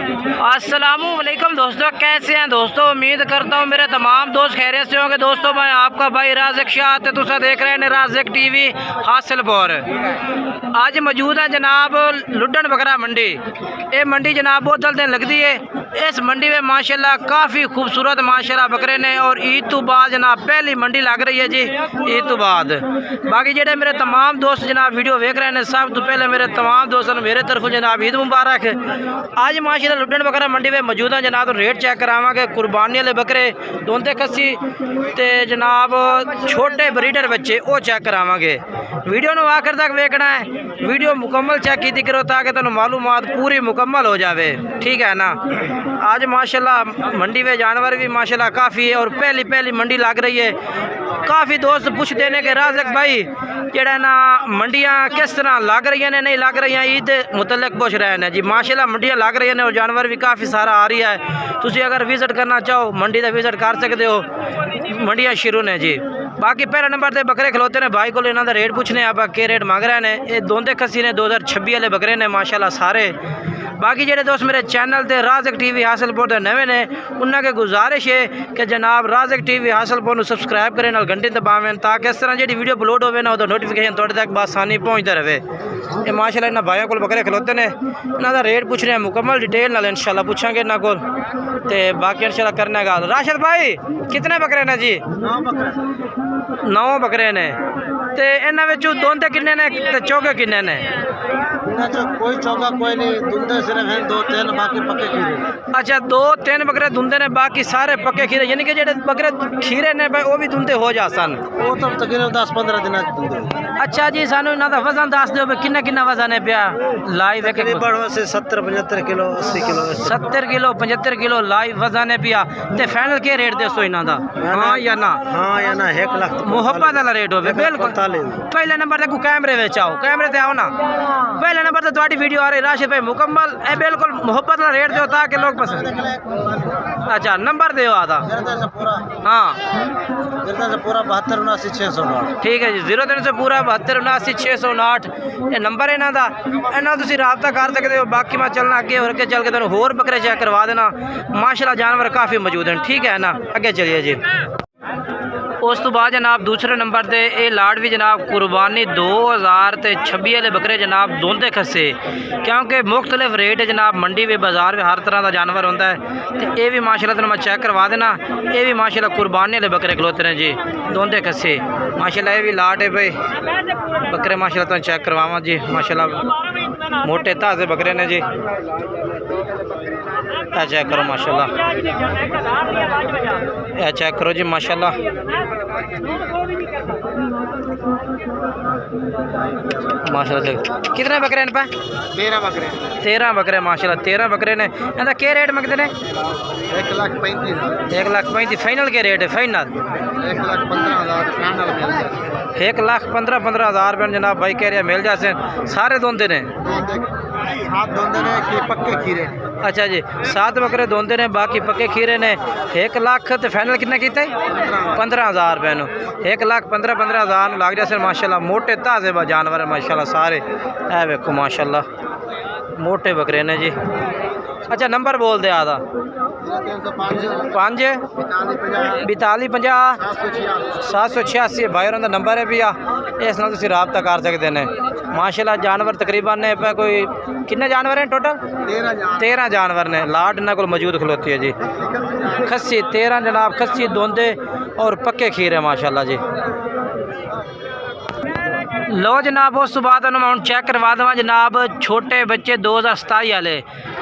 अस्सलामुअलैकुम दोस्तों, कैसे हैं दोस्तों। उम्मीद करता हूँ मेरे तमाम दोस्त खैरियत से होंगे। दोस्तों मैं आपका भाई राज़िक शाह ते तुसा देख रहे हैं राज़िक टीवी हासिलपुर। आज मौजूद है जनाब लुड्डन बकरा मंडी। ये मंडी जनाब बहुत जल्द लगती है। इस मंडी में माशाल्लाह काफ़ी खूबसूरत माशाल्लाह बकरे ने और ईद तो बाद जनाब पहली मंडी लग रही है जी, ईद तो बाद। बाकी जेडे मेरे तमाम दोस्त जनाब वीडियो देख रहे हैं, सब तो पहले मेरे तमाम दोस्तों मेरे तरफ जनाब ईद मुबारक। आज माशाल्लाह लुड्डन बकरा मंडी में मौजूद है जनाब। रेट चेक करावांगे कुर्बानी वाले बकरे दोंदे खस्सी ते जनाब छोटे ब्रीडर बच्चे वो चेक करावांगे। वीडियो नूं आखिर तक वेखना है, वीडियो मुकम्मल चेक की करो ताकि तुहानूं मालूमात पूरी मुकम्मल हो जाए, ठीक है ना। आज माशाल्लाह मंडी में जानवर भी माशाल्लाह काफ़ी है और पहली मंडी लग रही है। काफ़ी दोस्त पूछ देने के राज़िक भाई जेड़ा ना मंडियाँ किस तरह लग रही ने, नहीं लग रही, ईद मुतलक पूछ रहे हैं जी। माशाल्लाह मंडियाँ लग रही हैं और जानवर भी काफ़ी सारा आ रही है। तुसी अगर विजिट करना चाहो मंडी का विजिट कर सकते हो, मंडियाँ शुरू ने जी। बाकी पहले नंबर से बकरे खलोते ने भाई को इन्हों का रेट पूछने आप के रेट मांग रहे हैं। ये दोंदे खस्सी ने 2026 वाले बकरे ने माशाल्लाह सारे। बाकी जेडे दोस्त मेरे चैनल ते राज़िक टीवी हासिलपुर के नवे ने उन्होंने गुजारिश है कि जनाब राज़िक टीवी हासिलपुर को सबसक्राइब करें और घंटी दबावें ताकि इस तरह जी वीडियो अपलोड हो ना नोटिफिकेशन थोड़े तक आसानी पहुँचता रहे। ये माशाल्लाह इन्होंने भाइयों को बकरे खलोते हैं, इन्हों का रेट पूछ रहे हैं मुकम्मल डिटेल नाल इंशाल्लाह पूछांगे इन्हों को। बाकी इंशाल्लाह करने गल। राशिद भाई कितने बकरे ने जी? 9 बकरे ने। तो इन्होंने विचों दोंदे किन्ने ने ते चौके किन्ने ने? कोई चौका कोई नहीं, दुंदे सिर्फ हैं 2-3, बाकी पक्के खीरे। अच्छा 2-3 बकरे दुंदे ने, बाकी सारे पक्के खीरे, यानी कि जेडे बकरे खीरे ने भाई वो भी दुंदे हो जा सन। वो तो तकरीबन 10-15 दिन दुंदे। अच्छा जी, सानू इन्हां दा वजन दस दिओ किन्ना वजन है पिया लाइव है? तकरीबन से 70-75 kilo 80 kilo 70 kilo 75 kilo live वजन है पिया। ते फाइनल के रेट दसो इन्हां दा? हाँ या ना? हाँ या ना, 1 लाख मुहब्बत वाला रेट होवे बिल्कुल। पहले नंबर ते कैमरे विच आओ, कैमरे ते आओ ना। पहले नंबर ते तुम्हारी वीडियो आ रही राशिद भाई मुकम्मल ए बिल्कुल मुहब्बत वाला रेट दो ताकि लोग पसंद। अच्छा नंबर दो आधा। हाँ पूरा 72-79-609। ठीक है जी, 03 से पूरा 72-79-609 ये नंबर है इन्हों का। इन्हों तुसीं राबता कर सकते हो। बाकी मैं चलना अगे और अगे चल के तुहानूं होर बकरे चेक करवा देना। माशाल्लाह जानवर काफ़ी मौजूद हैं, ठीक है ना। अगे चलिए जी। उस तो बाद जनाब दूसरे नंबर पर ये लाड भी जनाब कुर्बानी 2026 वाले बकरे जनाब दोंदे खस्से, क्योंकि मुख्तलिफ रेट है जनाब मंडी में बाजार में हर तरह का जानवर होता है। तो ये भी माशाल्लाह तुहानूं मैं चेक करवा देना। ये भी माशाल्लाह कुर्बानी वाले बकरे खलोते हैं जी, दोंदे खस्से माशाल्लाह। ये भी लाड है भाई बकरे माशाल्लाह तुहानूं चेक करवावा जी। माशाल्लाह मोटे ताज़े बकरे ने जी, चेक करो माशाल्लाह, चेक करो जी माशाल्लाह। माशाल्लाह कितने बकरे हैं? 13 बकरे। 13 बकरे माशाल्लाह, 13 बकरे ने। इनका क्या रेट मंगते हैं? 1,35,000। 1,35,000 फाइनल के रेट है? फाइनल 1,15,000। 1,15,000 रुपये जनाब भाई कह रहे मिल जाते सारे दोंदे ने? 7 दोंदे ने कि पक्के खीरे। अच्छा जी 7 बकरे दोंदे ने, बाकी पक्के खीरे ने। 1 लाख तो फाइनल कितना किया? 15,000 रुपये। 1,15,000 लग जाते माशाल्लाह। मोटे ताज़े जानवर माशाल्लाह सारे। है वेखो माशाल्लाह मोटे बकरे ने जी। अच्छा नंबर बोल दे आधा। 5 42 50 786 भाई उन्होंने नंबर है भैया, इस नाल तुसीं राबता कर सकते हैं माशाल्लाह। जानवर तकरीबन ने कोई कितने जानवर हैं टोटल? 13 जानवर ने। लाड इन्होंने को मौजूद खलोती है जी। खस्सी 13 जनाब, खस्सी दोंदे और पक्के खीर है माशाल्लाह जी। लो जनाब उस बाद मैं चेक करवा देवा जनाब छोटे बच्चे 2027 वाले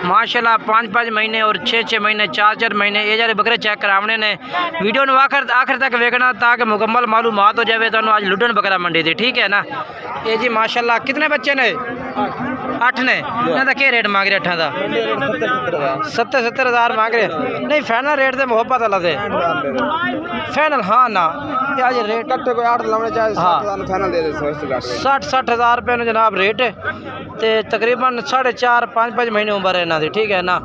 माशाल्लाह 5-5 महीने और 6-6 महीने 4-4 महीने ये जरे बकरे चेक करावने ने। वीडियो में आखिर तक वेखना ताकि मुकम्मल मालूमात हो जाए तो आज लुड्डन बकरा मंडी थी, ठीक है ना। ये जी माशाल्लाह कितने बच्चे ने? 8 ने। इन्हों क्या रेट मांग रहे? 8 का 70,000 मांग रहे। नहीं फाइनल रेट तो मुहब्बत वाला दे फाइनल। हाँ ना आज रेट 60,000 रुपये जनाब रेट है। तो तकरीबन 4.5-5 महीने उम्र है इन्हों की, ठीक है ना।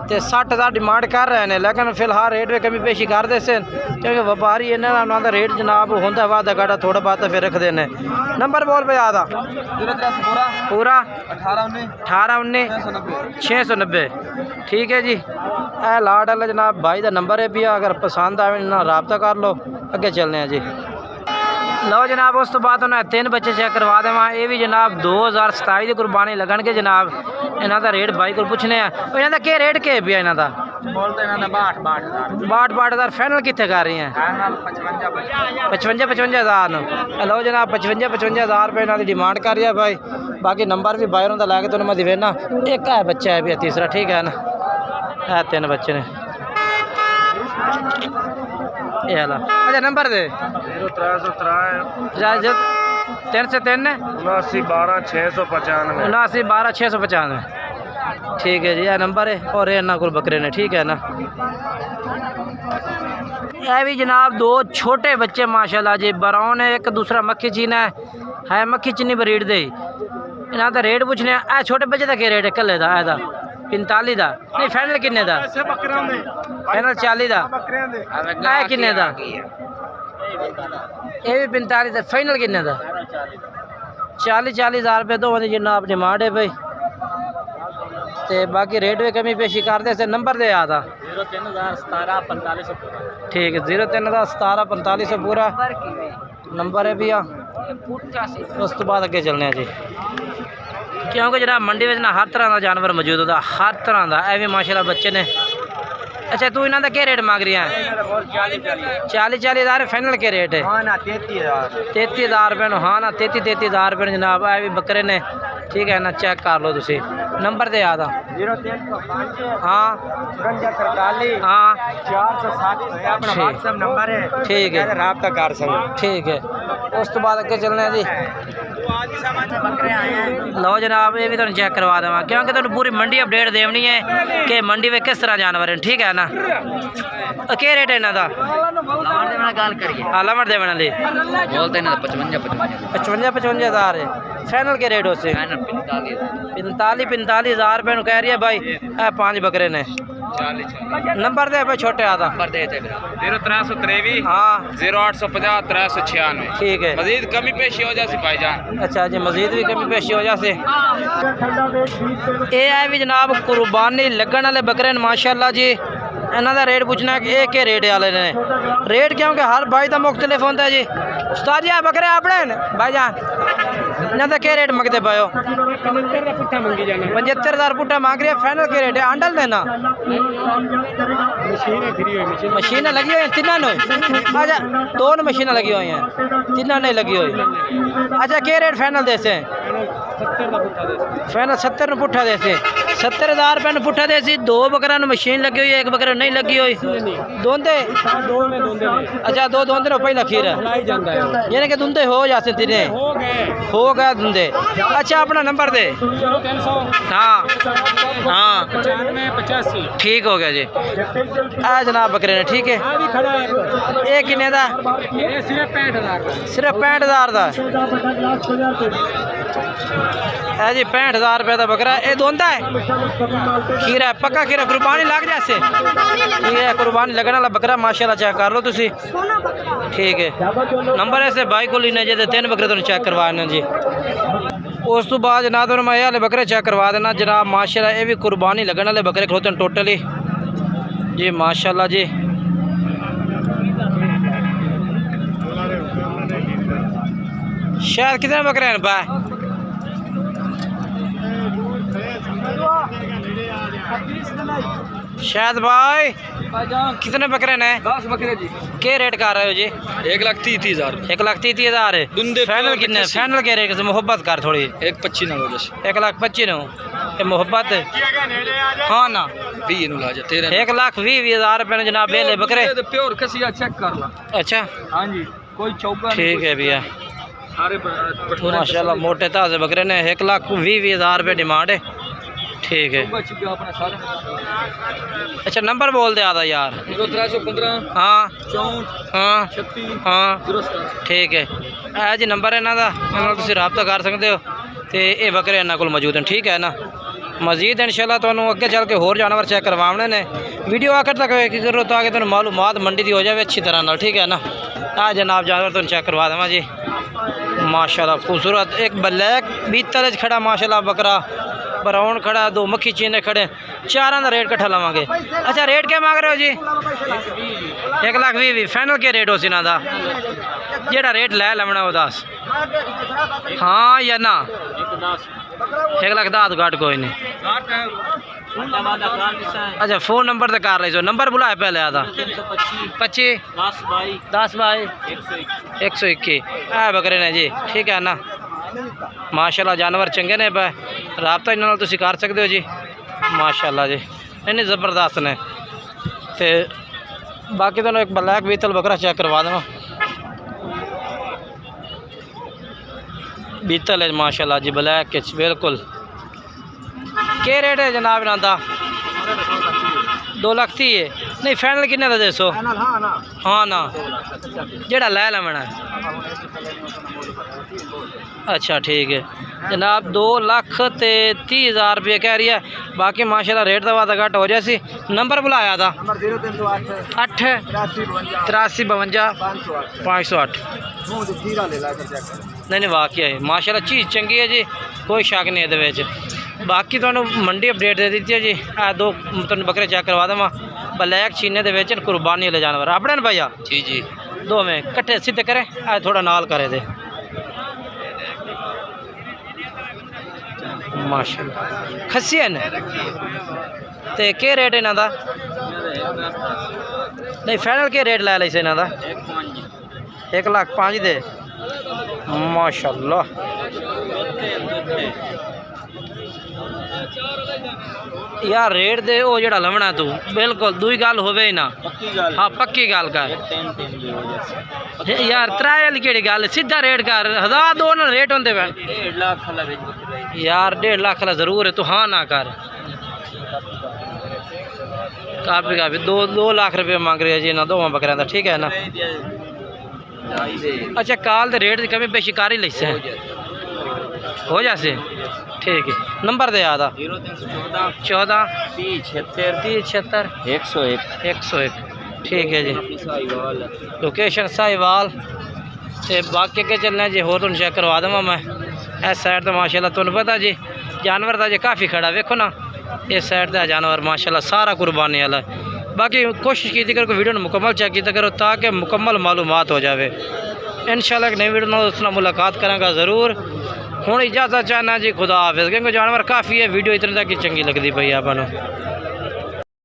तो 60,000 डिमांड कर रहे हैं, लेकिन फिलहाल रेट में कमी पेशी कर दे सन क्योंकि व्यापारी इन्हों का रेट जनाब होंगे वादा घाटा थोड़ा बहुत फिर रखते हैं। नंबर बोल पे याद आ पूरा 18 19 690। ठीक है जी। ए लाट वाला जनाब भाई का नंबर है पिया, अगर पसंद आए ना रबता कर लो। अगे चलने हैं जी। लो जनाब उस तो बाद उन्हें 3 बच्चे चेक करवा देव। ये भी जनाब 2027 की कुर्बानी लगन के जनाब। इन्हों का रेट भाई को पूछने इन्हों का क्या रेट के पिया इन्हों का? 62,000 फाइनल कितने कर रही हैं? 55,000 लो जनाब 55,000 रुपये इन्हों की डिमांड कर रही है भाई। बाकी नंबर भी भाई उन्होंने लैके तो मैं दिवेना। एक है बच्चा है भी तीसरा, ठीक है ना? है 3 बच्चे ने। ये ला अच्छा नंबर दे 3 से 3 79,12,695 ठीक है जी। यह नंबर है और ये ना कुल बकरे ने, ठीक है ना? यह भी जनाब 2 छोटे बच्चे माशाल्लाह जी। ब्राउन है, एक दूसरा मक्खी चीना है मक्खी चीनी ब्रीड दे। इन्हों का रेट पूछने ए छोटे बच्चे का क्या रेट है? कल्ले का एदा 45 का नहीं फाइनल किन्ने का? फाइनल 40 का किन्ने का? ये भी 45 का फाइनल किन्ने का? 40,000 रुपये दो जनाब डिमांड है भाई। तो बाकी रेट भी कमी पेशी करते से। नंबर दे आता 03,17,45 ठीक है 03,17,45 पूरा नंबर है भैया। उस तो बाद अगे चलने जी, क्योंकि जनाब मंडी में ना हर तरह का जानवर मौजूद होता, हर तरह का। यह भी माशाल्लाह बच्चे ने। अच्छा तू इन्हों का क्या रेट मांग रही है? 40,000 फाइनल के रेट है? 33,000 रुपये। हाँ ना 33,000 रुपये जनाब। यह भी बकरे ने, ठीक है ना? चेक कर लो तुसी। नंबर दे आता 0305 हाँ 53 हाँ 407 व्हाट्सएप नंबर है, ठीक है राब्ता कर सकते। ठीक है। उस तो बाद अगे चलने जी। लो जनाब ये भी तुम चेक करवा देव, क्योंकि तुम पूरी मंडी अपडेट देनी है कि मंडी में किस तरह जानवर हैं, ठीक है ना? क्या रेट है इन्हों का? हाँ लमट दे बोलते 55,000 है फाइनल के रेट उससे 45,000 रुपये कह रही है भाई। 5 बकरे ने। नंबर दे भाई छोटे आता 0323 हाँ 0850 396 ठीक है। मजीद कमी पेशी हो जाती भाईजान। अच्छा जी मजीद भी कमी पेशी हो जासे। ये है भी जनाब कुर्बानी लगन वाले बकरे माशाल्लाह जी। इन्हों का रेट पूछना कि ये क्या रेट वाले ने? रेट क्योंकि हर भाई का मुख्तलिफ होता है जी। उस्ताद जी बकरे अपने भाईजान इन्हों का क्या रेट मंगते पाओ? 75,000 पुट्ठा मांग रही है। फाइनल के रेट है? आंडल देना मशीन लगी हुई हैं तीनों ने? अच्छा 2 मशीन लगी हुई हैं, तीनों नहीं लगी हुई। अच्छा क्या रेट फाइनल देसे? फाइनल 70 में पुट्ठा देसे। 70,000 रुपये में पुट्ठा देसी। 2 बकरा मशीन लगी हुई है, एक बकरा नहीं लगी हुई। दोंदे अच्छा 2 दोंदे पहला खीर यानी कि दुंदे हो जाते तीने हो गए दुंदे। अच्छा अपना नंबर दे। हाँ हाँ 9585 ठीक हो गया जी। आ जनाब बकरे ने, ठीक है। ये किन्ने दा? सिर्फ 65,000 का है जी। 65,000 रुपये का बकरा। ये दोंदा है खीरा है पक्का खीरा कुर्बानी लग जासे। ठीक है कुर्बानी लगने वाला बकरा माशाल्लाह चेक कर लो तुसी, ठीक है। नंबर ऐसे भाई को लेने जे 3 बकरे तुम चेक करवा देना जी। उस तो बाद जनाब तुम मैं वाले बकरे चेक करवा देना जनाब माशाल्लाह। ये भी कुर्बानी लगने वाले बकरे खलोते हैं टोटली जी माशाल्लाह जी। शायद कितने बकरे हैं भाई? शायद भाई कितने बकरे ने? 10 बकरे जी। क्या रेट कर रहे हो जी? 1,30,000 1,30,000 है। फाइनल कितने? फाइनल के रेट से मोहब्बत कर थोड़ी 1,25 ना हो जैसे 1,25,000 नो ये मोहब्बत है। हाँ ना 20 नु ला जा 13 1,20,000 रुपये ने जनाब बेले बकरे। प्योर कसिया चेक कर ला। अच्छा हां जी कोई चौका ठीक है भैया सारे माशाल्लाह मोटे ताजे बकरे ने। 1,20,000 रुपये डिमांड है, ठीक है। अच्छा नंबर बोल दे आधा यार। 0315 हाँ 64 हाँ 36 हाँ 07 ठीक है। ਇਹ जी नंबर है इन्हों का, इन्होंने तुम रबता कर सकते हो। तो ये बकरे इन्हों को मौजूद हैं, ठीक है ना? मजीद इंशाल्लाह तुहानू अगे चल के होर जानवर चेक करवाने ने। वीडियो आखिर तक करो ताकि तुम मालूमात मंडी की हो जाए अच्छी तरह नाल, ठीक है ना? आ जनाब जानवर तुम चेक करवा देवा जी माशाल्लाह खूबसूरत। एक ब्लैक बीतल खड़ा माशाल्लाह बकरा ब्राउन खड़ा, 2 मक्खी चीने खड़े, चारों का रेट कट्ठा लवांगे। अच्छा रेट क्या मांग रहे हो जी? 1,20,000 फाइनल के रेट हो सी ना दा जेड़ा रेट लै लवना वो दस हाँ या ना? 1,10,000 घट कोई नहीं। अच्छा फ़ोन नंबर तो कर लो, नंबर बुलाया पहले आता 25 10 22 121 है बकरे ने जी। ठीक है ना, माशाल्लाह जानवर चंगे ने पे रबता इन्होंने तुम कर सकते हो जी। माशाल्लाह जी इन्नी ज़बरदस्त ने। तो बाकी तो एक ब्लैक बीतल बकरा चेक करवा देना, बीतल है माशाल्लाह जी ब्लैक के बिल्कुल। क्या रेट है जनाब इन्हों का? 2,30,000 है नहीं फाइनल किन्ने का दसो? हाँ ना जेड़ा लै लवना है। अच्छा ठीक है जनाब 2,30,000 रुपये कह रही है। बाकी माशाल्लाह रेट का वादा घट हो जाए। नंबर बुलाया था 8 83 52 508। नहीं वाकई है माशाल्लाह चीज़ चंगी है जी, कोई शक नहीं है। बाकी तो मंडी अपडेट दे दी है जी। दो तुम बकरे चेक करवा देव ब्लैक चीने दे कुर्बानी वाले जानवर अपने भैया जी जी दो में कट्ठे सीधे करे थोड़ा नाल करे दे माशाल्लाह खस्सी है ते के रेट इन्हों का? नहीं फाइनल के रेट लै इसे इन्हों का? 1,05,000 दे माशाल्लाह। यार रेट दे वो जड़ा लवना तू बिल्कुल दुई गल होवे ना। हाँ पक्की गल कर यार त्रायल केड़ी गल सीधा रेट कर 1,000 2 रेट होंदे पे यार 1.5 लाख ला जरूर है तू हाँ ना कर काफी 2 लाख रुपये मांग रहे हैं जी ना दोवां बकरियां दा। ठीक है ना। अच्छा काल दे रेट की कमी पेशी कर ही लिसे हो जासे। ठीक है नंबर दे याद 14 30 76 101। ठीक है जी लोकेशन साहिवाल। तो बाकी के चलना जी होर तुम चेक करवा देव मैं। इस साइड तो माशाल्लाह तुम पता जी जानवर का जी काफ़ी खड़ा वेखो ना। इस साइड का जानवर माशाल्लाह सारा कुर्बानी वाला है। बाकी कोशिश की करो वीडियो मुकम्मल चेक किया करो ताकि मुकम्मल मालूमात हो जाए। इंशाल्लाह एक नई वीडियो में उसने मुलाकात करांगा ज़रूर। हुण इजाज़त चाहना जी खुदा हाफिज़ क्योंकि जानवर काफ़ी है वीडियो इतने तक ही चंगी लगती पई आपको।